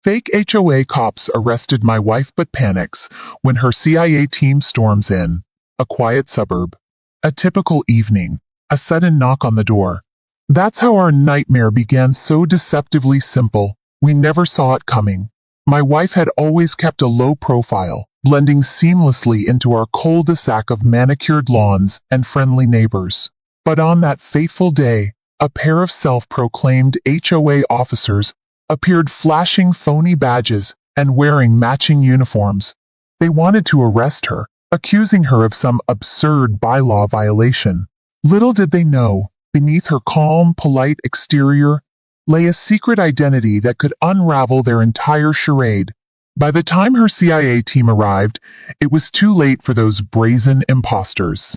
Fake HOA cops arrested my wife but panics when her CIA team storms in. A quiet suburb. A typical evening. A sudden knock on the door. That's how our nightmare began, so deceptively simple. We never saw it coming. My wife had always kept a low profile, blending seamlessly into our cul-de-sac of manicured lawns and friendly neighbors. But on that fateful day, a pair of self-proclaimed HOA officers appeared flashing phony badges and wearing matching uniforms. They wanted to arrest her, accusing her of some absurd bylaw violation. Little did they know, beneath her calm, polite exterior lay a secret identity that could unravel their entire charade. By the time her CIA team arrived, it was too late for those brazen imposters.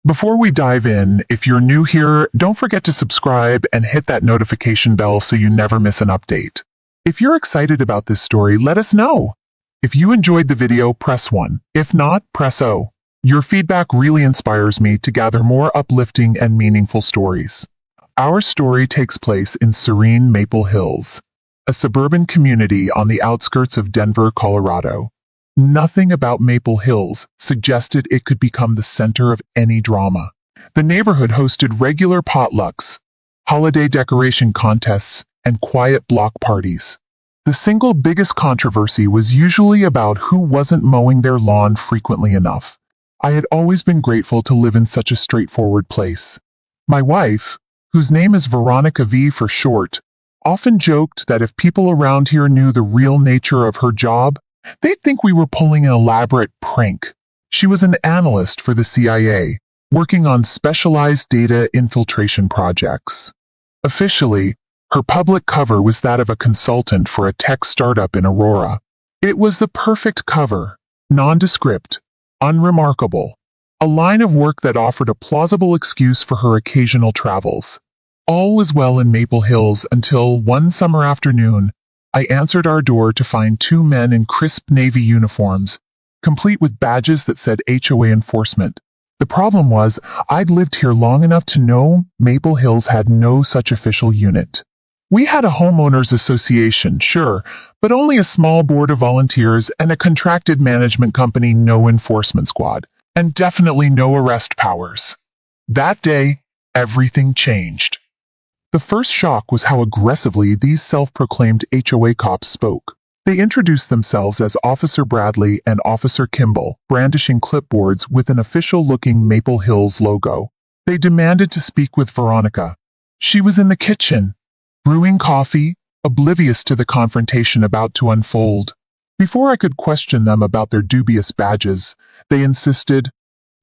Before we dive in, if you're new here, don't forget to subscribe and hit that notification bell so you never miss an update. If you're excited about this story, let us know. If you enjoyed the video, press 1. If not, press O. Your feedback really inspires me to gather more uplifting and meaningful stories. Our story takes place in serene Maple Hills, a suburban community on the outskirts of Denver, Colorado. Nothing about Maple Hills suggested it could become the center of any drama. The neighborhood hosted regular potlucks, holiday decoration contests, and quiet block parties. The single biggest controversy was usually about who wasn't mowing their lawn frequently enough. I had always been grateful to live in such a straightforward place. My wife, whose name is Veronica V for short, often joked that if people around here knew the real nature of her job, they'd think we were pulling an elaborate prank. She was an analyst for the CIA, working on specialized data infiltration projects. Officially, her public cover was that of a consultant for a tech startup in Aurora. It was the perfect cover, nondescript, unremarkable, a line of work that offered a plausible excuse for her occasional travels. All was well in Maple Hills until one summer afternoon, I answered our door to find two men in crisp navy uniforms, complete with badges that said HOA enforcement. The problem was, I'd lived here long enough to know Maple Hills had no such official unit. We had a homeowners association, sure, but only a small board of volunteers and a contracted management company, no enforcement squad, and definitely no arrest powers. That day, everything changed. The first shock was how aggressively these self-proclaimed HOA cops spoke. They introduced themselves as Officer Bradley and Officer Kimball, brandishing clipboards with an official-looking Maple Hills logo. They demanded to speak with Veronica. She was in the kitchen, brewing coffee, oblivious to the confrontation about to unfold. Before I could question them about their dubious badges, they insisted,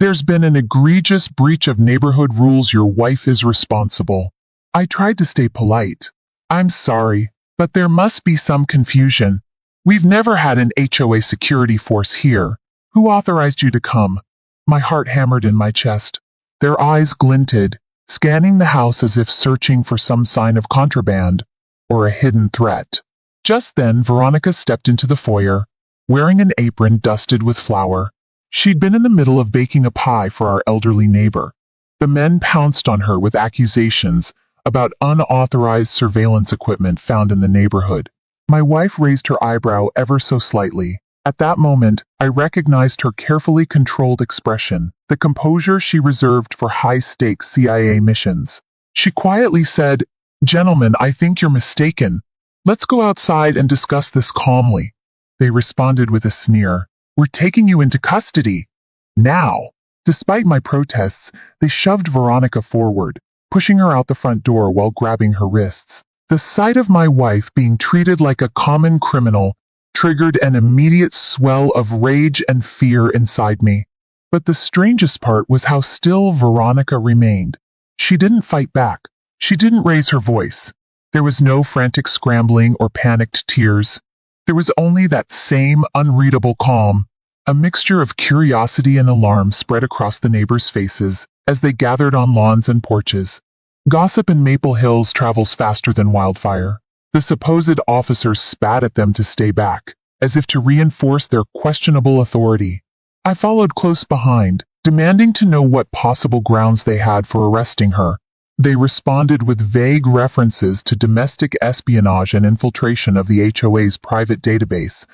"There's been an egregious breach of neighborhood rules. Your wife is responsible." I tried to stay polite. "I'm sorry, but there must be some confusion. We've never had an HOA security force here. Who authorized you to come?" My heart hammered in my chest. Their eyes glinted, scanning the house as if searching for some sign of contraband or a hidden threat. Just then, Veronica stepped into the foyer, wearing an apron dusted with flour. She'd been in the middle of baking a pie for our elderly neighbor. The men pounced on her with accusations about unauthorized surveillance equipment found in the neighborhood. My wife raised her eyebrow ever so slightly. At that moment, I recognized her carefully controlled expression, the composure she reserved for high-stakes CIA missions. She quietly said, "Gentlemen, I think you're mistaken. Let's go outside and discuss this calmly." They responded with a sneer. "We're taking you into custody. Now." Despite my protests, they shoved Veronica forward, pushing her out the front door while grabbing her wrists. The sight of my wife being treated like a common criminal triggered an immediate swell of rage and fear inside me. But the strangest part was how still Veronica remained. She didn't fight back. She didn't raise her voice. There was no frantic scrambling or panicked tears. There was only that same unreadable calm. A mixture of curiosity and alarm spread across the neighbors' faces as they gathered on lawns and porches. Gossip in Maple Hills travels faster than wildfire. The supposed officers spat at them to stay back, as if to reinforce their questionable authority. I followed close behind, demanding to know what possible grounds they had for arresting her. They responded with vague references to domestic espionage and infiltration of the HOA's private database,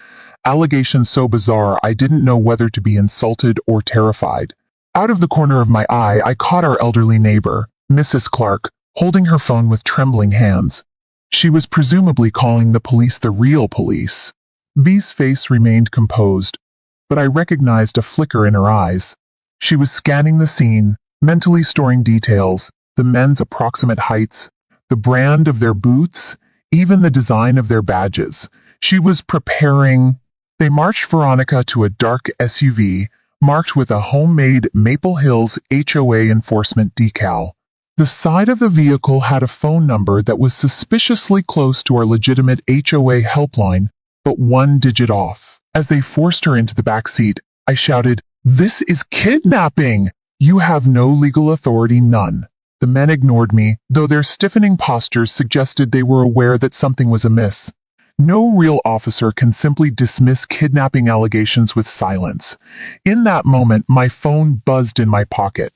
allegations so bizarre I didn't know whether to be insulted or terrified. Out of the corner of my eye, I caught our elderly neighbor, Mrs. Clark, holding her phone with trembling hands. She was presumably calling the police the real police. V's face remained composed, but I recognized a flicker in her eyes. She was scanning the scene, mentally storing details, the men's approximate heights, the brand of their boots, even the design of their badges. She was preparing. They marched Veronica to a dark SUV, marked with a homemade Maple Hills HOA enforcement decal. The side of the vehicle had a phone number that was suspiciously close to our legitimate HOA helpline, but one digit off. As they forced her into the back seat, I shouted, "This is kidnapping! You have no legal authority, none." The men ignored me, though their stiffening postures suggested they were aware that something was amiss. No real officer can simply dismiss kidnapping allegations with silence. In that moment, my phone buzzed in my pocket.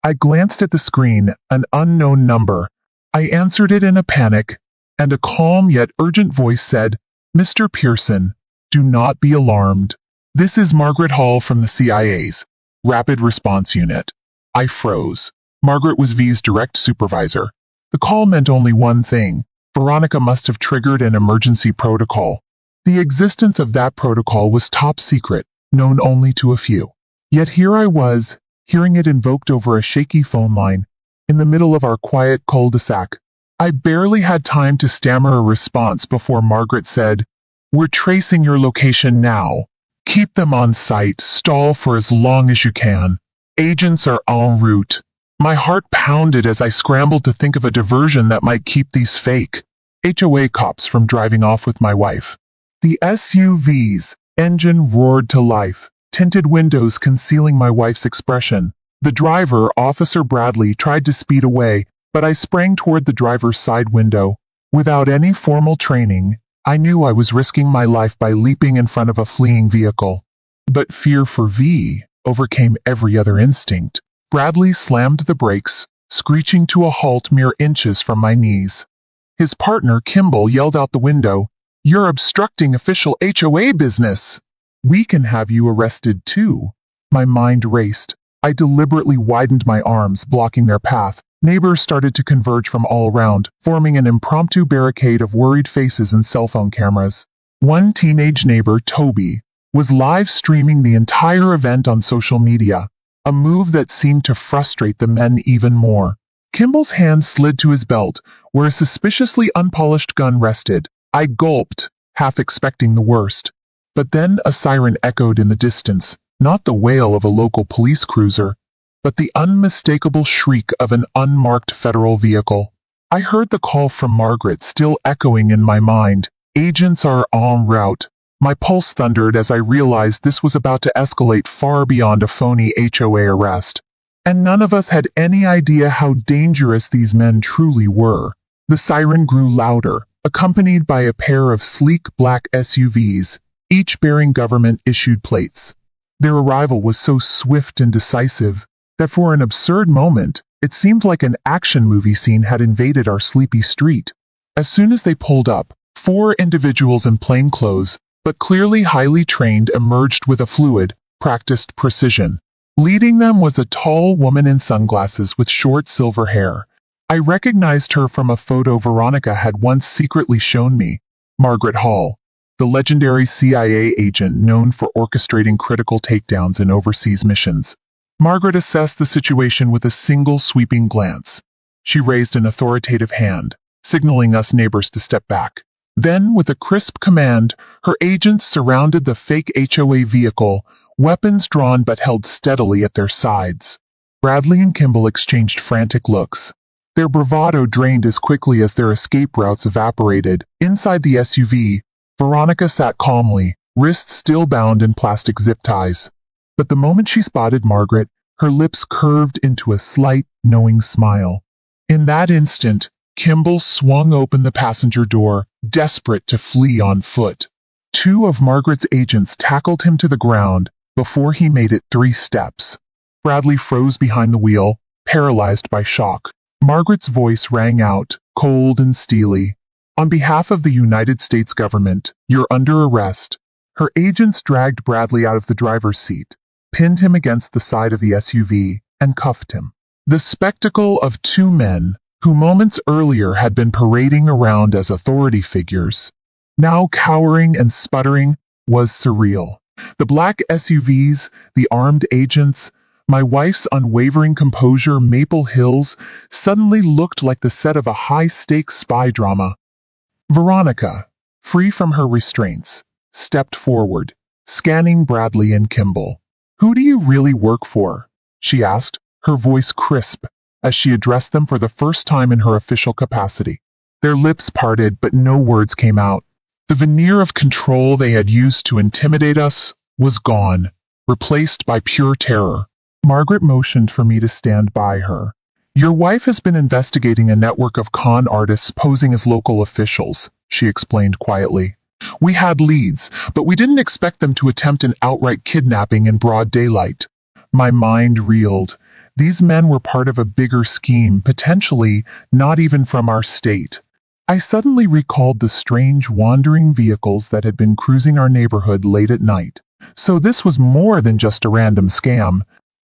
I glanced at the screen, an unknown number. I answered it in a panic, and a calm yet urgent voice said, "Mr. Pearson, do not be alarmed. This is Margaret Hall from the CIA's Rapid Response Unit." I froze. Margaret was V's direct supervisor. The call meant only one thing. Veronica must have triggered an emergency protocol. The existence of that protocol was top secret, known only to a few. Yet here I was, hearing it invoked over a shaky phone line, in the middle of our quiet cul-de-sac. I barely had time to stammer a response before Margaret said, "We're tracing your location now. Keep them on site, stall for as long as you can. Agents are en route." My heart pounded as I scrambled to think of a diversion that might keep these fake HOA cops from driving off with my wife. The SUV's engine roared to life, tinted windows concealing my wife's expression. The driver, Officer Bradley, tried to speed away, but I sprang toward the driver's side window. Without any formal training, I knew I was risking my life by leaping in front of a fleeing vehicle. But fear for V overcame every other instinct. Bradley slammed the brakes, screeching to a halt mere inches from my knees. His partner, Kimball, yelled out the window, "You're obstructing official HOA business! We can have you arrested too." My mind raced. I deliberately widened my arms, blocking their path. Neighbors started to converge from all around, forming an impromptu barricade of worried faces and cell phone cameras. One teenage neighbor, Toby, was live streaming the entire event on social media, a move that seemed to frustrate the men even more. Kimball's hand slid to his belt, where a suspiciously unpolished gun rested. I gulped, half expecting the worst. But then a siren echoed in the distance, not the wail of a local police cruiser, but the unmistakable shriek of an unmarked federal vehicle. I heard the call from Margaret still echoing in my mind. "Agents are en route." My pulse thundered as I realized this was about to escalate far beyond a phony HOA arrest. And none of us had any idea how dangerous these men truly were. The siren grew louder, accompanied by a pair of sleek black SUVs, each bearing government-issued plates. Their arrival was so swift and decisive that for an absurd moment, it seemed like an action movie scene had invaded our sleepy street. As soon as they pulled up, 4 individuals in plain clothes, but clearly highly trained, emerged with a fluid, practiced precision. Leading them was a tall woman in sunglasses with short silver hair. I recognized her from a photo Veronica had once secretly shown me. Margaret Hall, the legendary CIA agent known for orchestrating critical takedowns in overseas missions. Margaret assessed the situation with a single sweeping glance. She raised an authoritative hand, signaling us neighbors to step back. Then, with a crisp command, her agents surrounded the fake HOA vehicle, weapons drawn but held steadily at their sides. Bradley and Kimball exchanged frantic looks. Their bravado drained as quickly as their escape routes evaporated. Inside the SUV, Veronica sat calmly, wrists still bound in plastic zip ties. But the moment she spotted Margaret, her lips curved into a slight, knowing smile. In that instant, Kimball swung open the passenger door, desperate to flee on foot. 2 of Margaret's agents tackled him to the ground before he made it 3 steps. Bradley froze behind the wheel, paralyzed by shock. Margaret's voice rang out, cold and steely. On behalf of the United States government, you're under arrest. Her agents dragged Bradley out of the driver's seat, pinned him against the side of the SUV, and cuffed him. The spectacle of two men, who moments earlier had been parading around as authority figures, now cowering and sputtering, was surreal. The black SUVs, the armed agents, my wife's unwavering composure, Maple Hills, suddenly looked like the set of a high-stakes spy drama. Veronica, free from her restraints, stepped forward, scanning Bradley and Kimball. "Who do you really work for?" she asked, her voice crisp, as she addressed them for the first time in her official capacity. Their lips parted, but no words came out. The veneer of control they had used to intimidate us was gone, replaced by pure terror. Margaret motioned for me to stand by her. "Your wife has been investigating a network of con artists posing as local officials," she explained quietly. "We had leads, but we didn't expect them to attempt an outright kidnapping in broad daylight." My mind reeled. These men were part of a bigger scheme, potentially not even from our state. I suddenly recalled the strange wandering vehicles that had been cruising our neighborhood late at night. So this was more than just a random scam.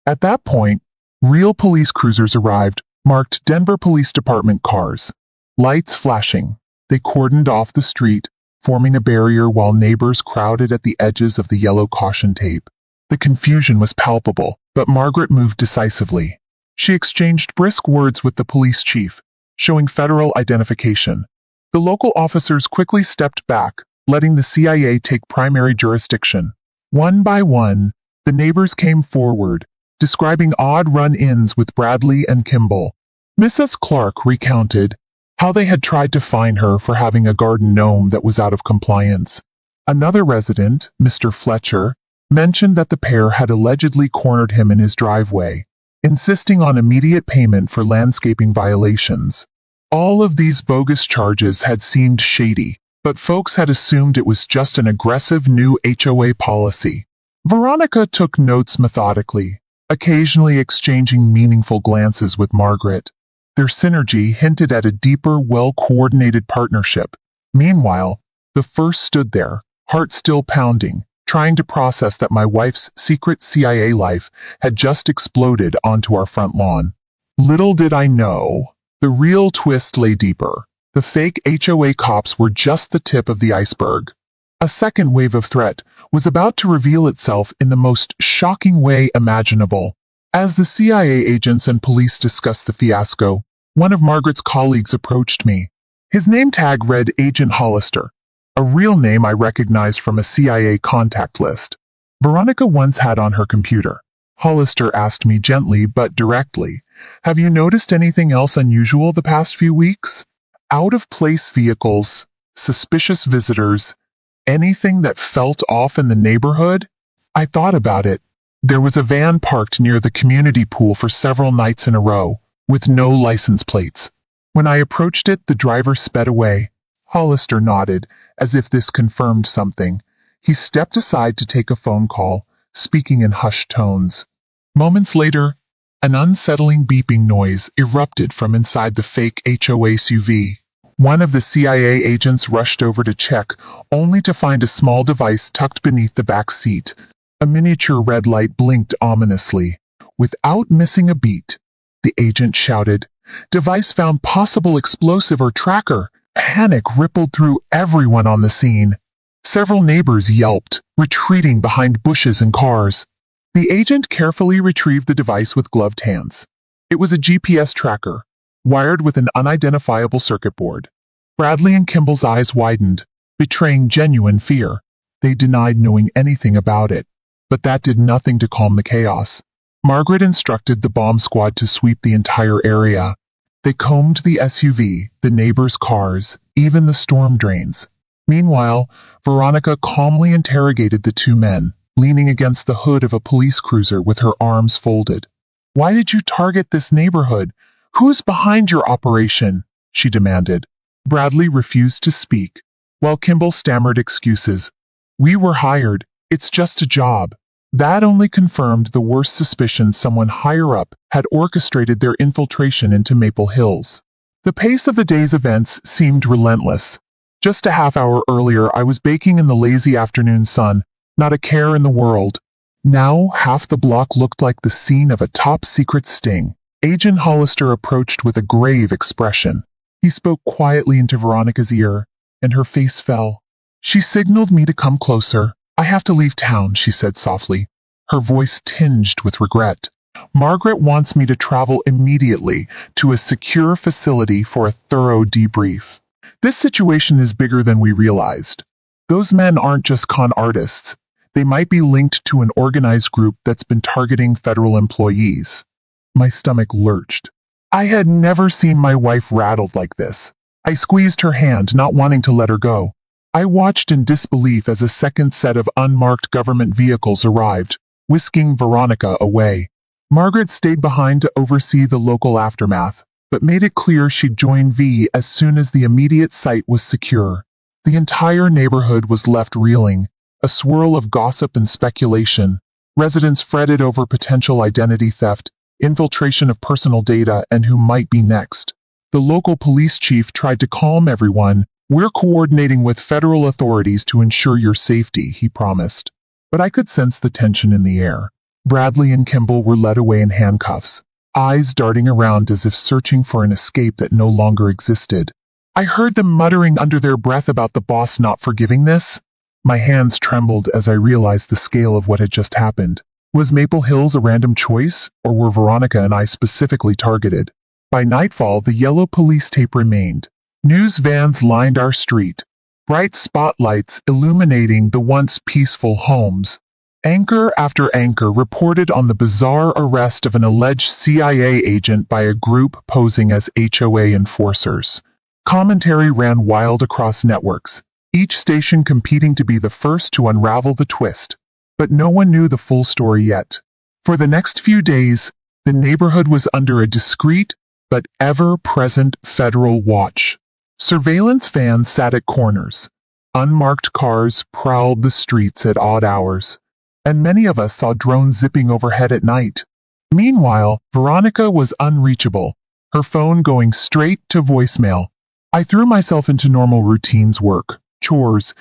At that point, real police cruisers arrived, marked Denver Police Department cars. Lights flashing, they cordoned off the street, forming a barrier while neighbors crowded at the edges of the yellow caution tape. The confusion was palpable, but Margaret moved decisively. She exchanged brisk words with the police chief, showing federal identification. The local officers quickly stepped back, letting the CIA take primary jurisdiction. One by one, the neighbors came forward, describing odd run-ins with Bradley and Kimball. Mrs. Clark recounted how they had tried to fine her for having a garden gnome that was out of compliance. Another resident, Mr. Fletcher, mentioned that the pair had allegedly cornered him in his driveway, insisting on immediate payment for landscaping violations. All of these bogus charges had seemed shady, but folks had assumed it was just an aggressive new HOA policy. Veronica took notes methodically, occasionally exchanging meaningful glances with Margaret. Their synergy hinted at a deeper, well-coordinated partnership. Meanwhile, the first stood there, heart still pounding, trying to process that my wife's secret CIA life had just exploded onto our front lawn. Little did I know, the real twist lay deeper. The fake HOA cops were just the tip of the iceberg. A second wave of threat was about to reveal itself in the most shocking way imaginable. As the CIA agents and police discussed the fiasco, one of Margaret's colleagues approached me. His name tag read Agent Hollister, a real name I recognized from a CIA contact list. Veronica once had on her computer. Hollister asked me gently but directly, "Have you noticed anything else unusual the past few weeks? Out-of-place vehicles, suspicious visitors, anything that felt off in the neighborhood?" I thought about it. There was a van parked near the community pool for several nights in a row, with no license plates. When I approached it, the driver sped away. Hollister nodded, as if this confirmed something. He stepped aside to take a phone call, speaking in hushed tones. Moments later, an unsettling beeping noise erupted from inside the fake HOA SUV. One of the CIA agents rushed over to check, only to find a small device tucked beneath the back seat. A miniature red light blinked ominously. Without missing a beat, the agent shouted, "Device found possible explosive or tracker." Panic rippled through everyone on the scene. Several neighbors yelped, retreating behind bushes and cars. The agent carefully retrieved the device with gloved hands. It was a GPS tracker, wired with an unidentifiable circuit board. Bradley and Kimball's eyes widened, betraying genuine fear. They denied knowing anything about it, but that did nothing to calm the chaos. Margaret instructed the bomb squad to sweep the entire area. They combed the SUV, the neighbors' cars, even the storm drains. Meanwhile, Veronica calmly interrogated the two men, leaning against the hood of a police cruiser with her arms folded. "Why did you target this neighborhood? Who's behind your operation?" she demanded. Bradley refused to speak, while Kimball stammered excuses. "We were hired. It's just a job." That only confirmed the worst suspicion someone higher up had orchestrated their infiltration into Maple Hills. The pace of the day's events seemed relentless. Just a half hour earlier, I was baking in the lazy afternoon sun, not a care in the world. Now, half the block looked like the scene of a top-secret sting. Agent Hollister approached with a grave expression. He spoke quietly into Veronica's ear, and her face fell. She signaled me to come closer. "I have to leave town," she said softly, her voice tinged with regret. "Margaret wants me to travel immediately to a secure facility for a thorough debrief. This situation is bigger than we realized. Those men aren't just con artists. They might be linked to an organized group that's been targeting federal employees." My stomach lurched. I had never seen my wife rattled like this. I squeezed her hand, not wanting to let her go. I watched in disbelief as a second set of unmarked government vehicles arrived, whisking Veronica away. Margaret stayed behind to oversee the local aftermath, but made it clear she'd join V as soon as the immediate site was secure. The entire neighborhood was left reeling, a swirl of gossip and speculation. Residents fretted over potential identity theft, infiltration of personal data, and who might be next. The local police chief tried to calm everyone. "We're coordinating with federal authorities to ensure your safety," he promised. But I could sense the tension in the air. Bradley and Kimball were led away in handcuffs, eyes darting around as if searching for an escape that no longer existed. I heard them muttering under their breath about the boss not forgiving this. My hands trembled as I realized the scale of what had just happened. Was Maple Hills a random choice, or were Veronica and I specifically targeted? By nightfall, the yellow police tape remained. News vans lined our street, bright spotlights illuminating the once peaceful homes. Anchor after anchor reported on the bizarre arrest of an alleged CIA agent by a group posing as HOA enforcers. Commentary ran wild across networks, each station competing to be the first to unravel the twist. But no one knew the full story yet. For the next few days, the neighborhood was under a discreet but ever-present federal watch. Surveillance vans sat at corners. Unmarked cars prowled the streets at odd hours, and many of us saw drones zipping overhead at night. Meanwhile, Veronica was unreachable, her phone going straight to voicemail. I threw myself into normal routines, work, chores,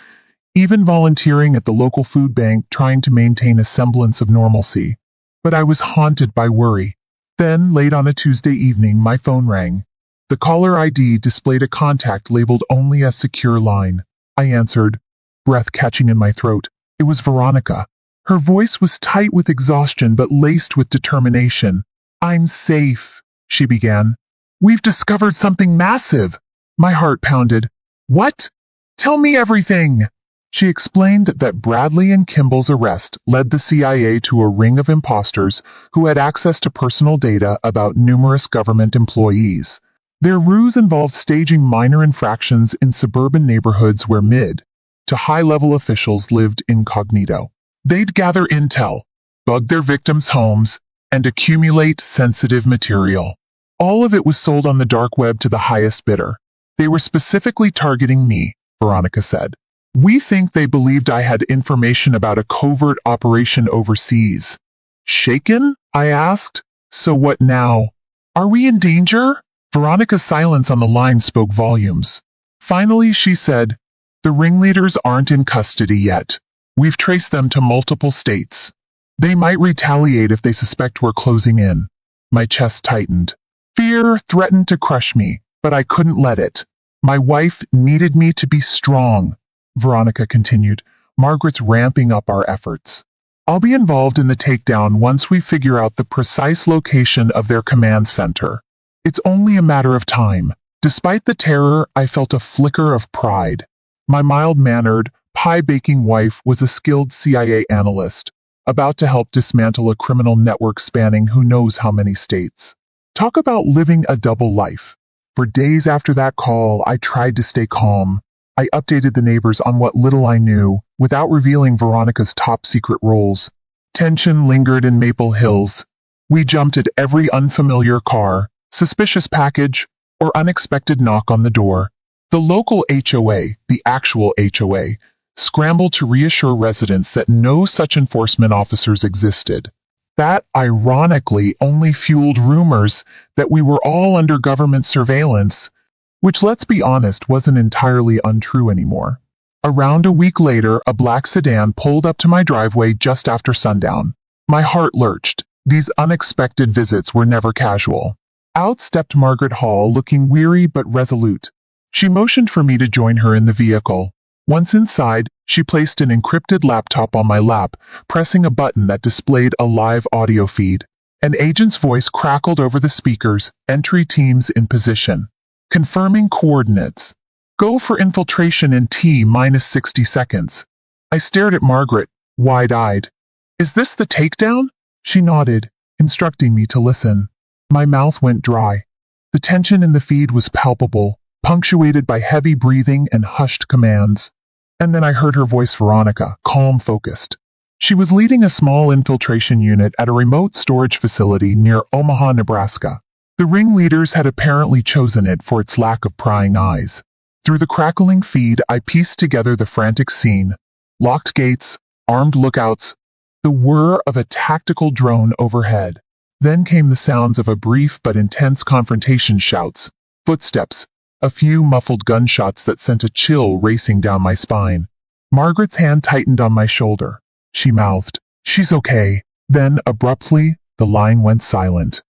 even volunteering at the local food bank, trying to maintain a semblance of normalcy. But I was haunted by worry. Then, late on a Tuesday evening, my phone rang. The caller ID displayed a contact labeled only as secure line. I answered, breath catching in my throat. It was Veronica. Her voice was tight with exhaustion but laced with determination. "I'm safe," she began. "We've discovered something massive." My heart pounded. "What? Tell me everything." She explained that Bradley and Kimball's arrest led the CIA to a ring of imposters who had access to personal data about numerous government employees. Their ruse involved staging minor infractions in suburban neighborhoods where mid- to high-level officials lived incognito. They'd gather intel, bug their victims' homes, and accumulate sensitive material. All of it was sold on the dark web to the highest bidder. They were specifically targeting me, Veronica said. "We think they believed I had information about a covert operation overseas." "Shaken?" I asked. "So what now? Are we in danger?" Veronica's silence on the line spoke volumes. Finally, she said, "The ringleaders aren't in custody yet. We've traced them to multiple states. They might retaliate if they suspect we're closing in." My chest tightened. Fear threatened to crush me, but I couldn't let it. My wife needed me to be strong. Veronica continued, "Margaret's ramping up our efforts. I'll be involved in the takedown once we figure out the precise location of their command center. It's only a matter of time." Despite the terror, I felt a flicker of pride. My mild-mannered, pie-baking wife was a skilled CIA analyst, about to help dismantle a criminal network spanning who knows how many states. Talk about living a double life. For days after that call, I tried to stay calm. I updated the neighbors on what little I knew, without revealing Veronica's top-secret roles. Tension lingered in Maple Hills. We jumped at every unfamiliar car, suspicious package, or unexpected knock on the door. The local HOA, the actual HOA, scrambled to reassure residents that no such enforcement officers existed. That, ironically, only fueled rumors that we were all under government surveillance, which, let's be honest, wasn't entirely untrue anymore. Around a week later, a black sedan pulled up to my driveway just after sundown. My heart lurched. These unexpected visits were never casual. Out stepped Margaret Hall, looking weary but resolute. She motioned for me to join her in the vehicle. Once inside, she placed an encrypted laptop on my lap, pressing a button that displayed a live audio feed. An agent's voice crackled over the speakers, entry teams in position. Confirming coordinates. Go for infiltration in T-minus 60 seconds. I stared at Margaret, wide-eyed. Is this the takedown? She nodded, instructing me to listen. My mouth went dry. The tension in the feed was palpable, punctuated by heavy breathing and hushed commands. And then I heard her voice, Veronica, calm, focused. She was leading a small infiltration unit at a remote storage facility near Omaha, Nebraska. The ringleaders had apparently chosen it for its lack of prying eyes. Through the crackling feed, I pieced together the frantic scene. Locked gates, armed lookouts, the whir of a tactical drone overhead. Then came the sounds of a brief but intense confrontation, shouts, footsteps, a few muffled gunshots that sent a chill racing down my spine. Margaret's hand tightened on my shoulder. She mouthed, "She's okay." Then, abruptly, the line went silent.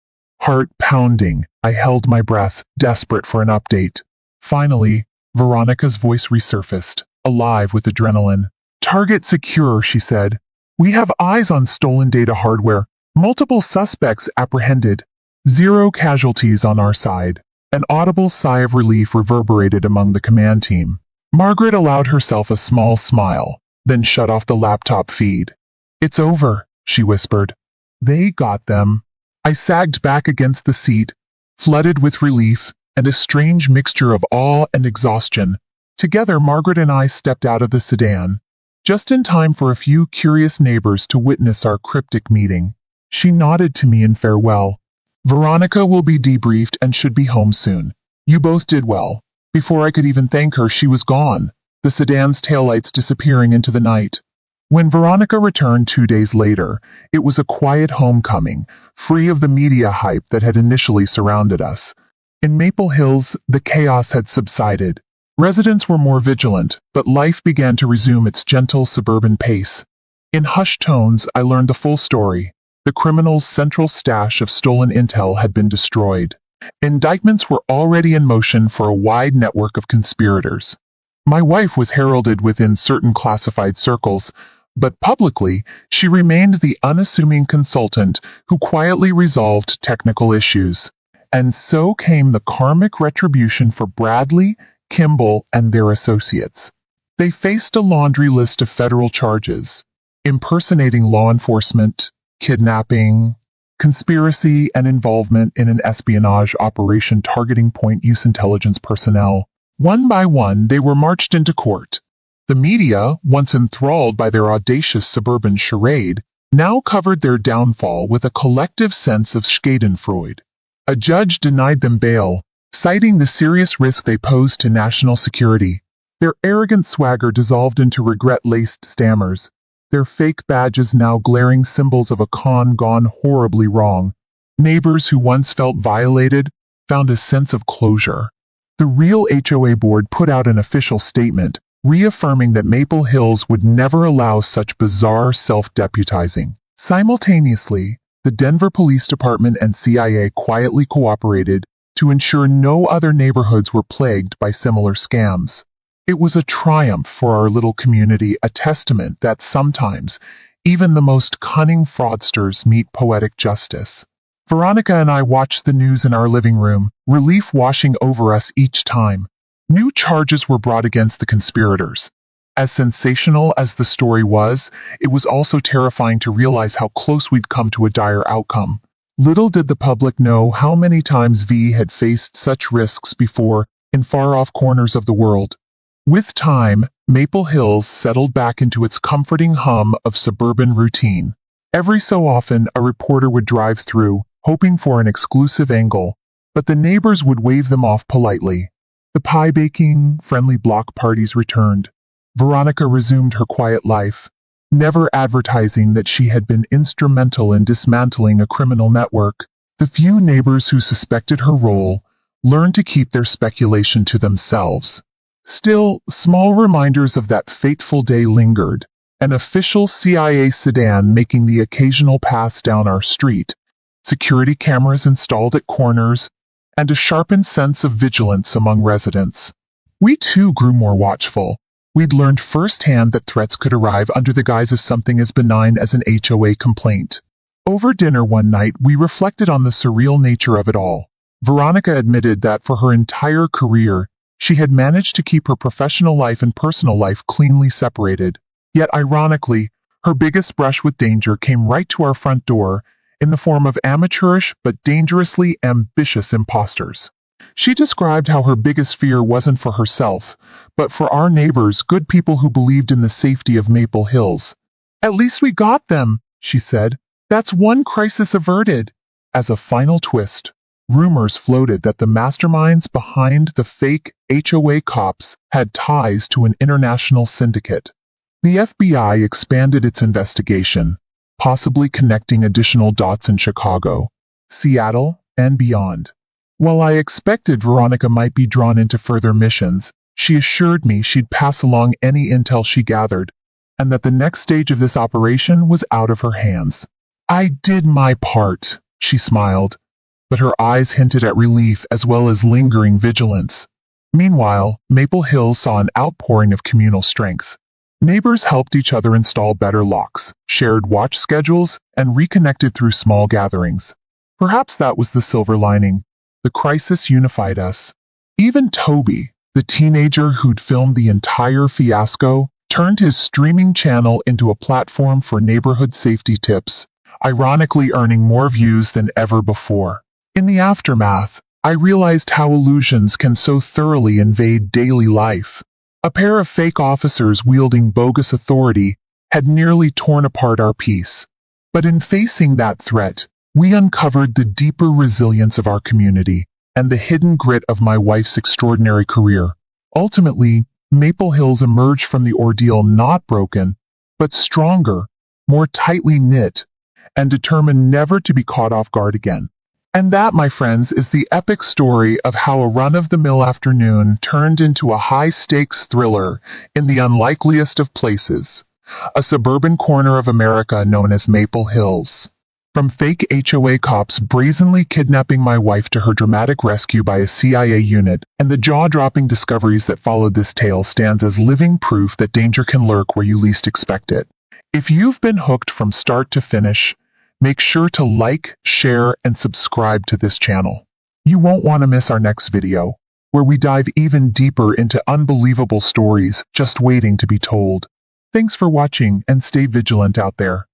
Heart pounding, I held my breath, desperate for an update. Finally, Veronica's voice resurfaced, alive with adrenaline. "Target secure," she said. "We have eyes on stolen data hardware. Multiple suspects apprehended. 0 casualties on our side." An audible sigh of relief reverberated among the command team. Margaret allowed herself a small smile, then shut off the laptop feed. "It's over," she whispered. "They got them." I sagged back against the seat, flooded with relief and a strange mixture of awe and exhaustion. Together, Margaret and I stepped out of the sedan, just in time for a few curious neighbors to witness our cryptic meeting. She nodded to me in farewell. "Veronica will be debriefed and should be home soon. You both did well." Before I could even thank her, she was gone, the sedan's taillights disappearing into the night. When Veronica returned 2 days later, it was a quiet homecoming, free of the media hype that had initially surrounded us. In Maple Hills, the chaos had subsided. Residents were more vigilant, but life began to resume its gentle suburban pace. In hushed tones, I learned the full story. The criminals' central stash of stolen intel had been destroyed. Indictments were already in motion for a wide network of conspirators. My wife was heralded within certain classified circles, but publicly, she remained the unassuming consultant who quietly resolved technical issues. And so came the karmic retribution for Bradley, Kimball, and their associates. They faced a laundry list of federal charges: impersonating law enforcement, kidnapping, conspiracy, and involvement in an espionage operation targeting point-use intelligence personnel. One by one, they were marched into court. The media, once enthralled by their audacious suburban charade, now covered their downfall with a collective sense of schadenfreude. A judge denied them bail, citing the serious risk they posed to national security. Their arrogant swagger dissolved into regret-laced stammers, their fake badges now glaring symbols of a con gone horribly wrong. Neighbors who once felt violated found a sense of closure. The real HOA board put out an official statement, reaffirming that Maple Hills would never allow such bizarre self-deputizing. Simultaneously, the Denver Police Department and CIA quietly cooperated to ensure no other neighborhoods were plagued by similar scams. It was a triumph for our little community, a testament that sometimes even the most cunning fraudsters meet poetic justice. Veronica and I watched the news in our living room, relief washing over us each time. New charges were brought against the conspirators. As sensational as the story was, it was also terrifying to realize how close we'd come to a dire outcome. Little did the public know how many times V had faced such risks before in far-off corners of the world. With time, Maple Hills settled back into its comforting hum of suburban routine. Every so often, a reporter would drive through, hoping for an exclusive angle, but the neighbors would wave them off politely. The pie-baking, friendly block parties returned. Veronica resumed her quiet life, never advertising that she had been instrumental in dismantling a criminal network. The few neighbors who suspected her role learned to keep their speculation to themselves. Still, small reminders of that fateful day lingered, an official CIA sedan making the occasional pass down our street, security cameras installed at corners, and a sharpened sense of vigilance among residents. We too grew more watchful. We'd learned firsthand that threats could arrive under the guise of something as benign as an HOA complaint. Over dinner one night, we reflected on the surreal nature of it all. Veronica admitted that for her entire career, she had managed to keep her professional life and personal life cleanly separated. Yet ironically, her biggest brush with danger came right to our front door, in the form of amateurish but dangerously ambitious imposters. She described how her biggest fear wasn't for herself, but for our neighbors, good people who believed in the safety of Maple Hills. "At least we got them," she said. "That's one crisis averted." As a final twist, rumors floated that the masterminds behind the fake HOA cops had ties to an international syndicate. The FBI expanded its investigation, possibly connecting additional dots in Chicago, Seattle, and beyond. While I expected Veronica might be drawn into further missions, she assured me she'd pass along any intel she gathered, and that the next stage of this operation was out of her hands. "I did my part," she smiled, but her eyes hinted at relief as well as lingering vigilance. Meanwhile, Maple Hills saw an outpouring of communal strength. Neighbors helped each other install better locks, shared watch schedules, and reconnected through small gatherings. Perhaps that was the silver lining. The crisis unified us. Even Toby, the teenager who'd filmed the entire fiasco, turned his streaming channel into a platform for neighborhood safety tips, ironically earning more views than ever before. In the aftermath, I realized how illusions can so thoroughly invade daily life. A pair of fake officers wielding bogus authority had nearly torn apart our peace. But in facing that threat, we uncovered the deeper resilience of our community and the hidden grit of my wife's extraordinary career. Ultimately, Maple Hills emerged from the ordeal not broken, but stronger, more tightly knit, and determined never to be caught off guard again. And that, my friends, is the epic story of how a run-of-the-mill afternoon turned into a high-stakes thriller in the unlikeliest of places, a suburban corner of America known as Maple Hills. From fake HOA cops brazenly kidnapping my wife to her dramatic rescue by a CIA unit, and the jaw-dropping discoveries that followed this tale stands as living proof that danger can lurk where you least expect it. If you've been hooked from start to finish, make sure to like, share, and subscribe to this channel. You won't want to miss our next video, where we dive even deeper into unbelievable stories just waiting to be told. Thanks for watching and stay vigilant out there.